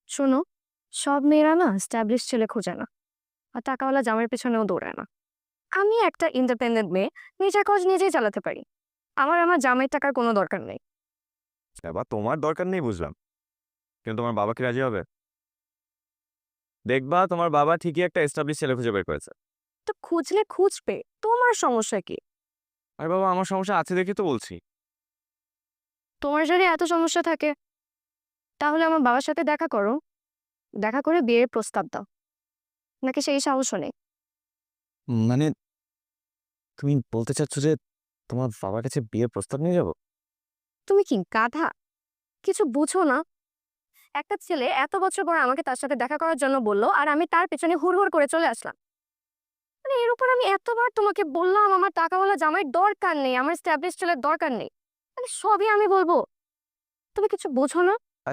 শোনো, সব মেয়েরা না স্ট্যাবলিশ ছেলে খোঁজে না, আর টাকাওয়ালা জামাইয়ের পেছনেও দৌড়ায় না। আমি একটা ইন্ডিপেন্ডেন্ট মেয়ে, নিজের খরচ নিজেই চালাতে পারি। আমার জামাইয়ের টাকার কোনো দরকার নেই। বাবা, তোমার দরকার নেই বুঝলাম, কিন্তু তোমার বাবা কি রাজি হবে? দেখবা তোমার বাবা ঠিকই একটা এস্টাবলিশ ছেলে খুঁজে বের করেছে। তো খুঁজলে খুঁজবে, তোমার সমস্যা কি? আরে বাবা, আমার সমস্যা আছে দেখে তো বলছি। তোমার যদি এত সমস্যা থাকে, তাহলে আমার বাবার সাথে দেখা করো, দেখা করে বিয়ের প্রস্তাব দাও। নাকি সেই সাহসও নেই? মানে তুমি বলতে চাচ্ছ যে তোমার বাবার কাছে বিয়ের প্রস্তাব নিয়ে যাব? তুমি কি গাধা? কিছু বুঝো না? একটা ছেলে এত বছর পর আমাকে তার সাথে দেখা করার জন্য বললো, আর আমি তার পেছনে হুড় করে চলে আসলাম। মানে এর উপর আমি এতবার তোমাকে বললাম আমার টাকাওয়ালা জামাইয়ের দরকার নেই, আমার স্ট্যাবলিশ ছেলের দরকার নেই। মানে সবই আমি বলবো, তুমি কিছু বোঝো না?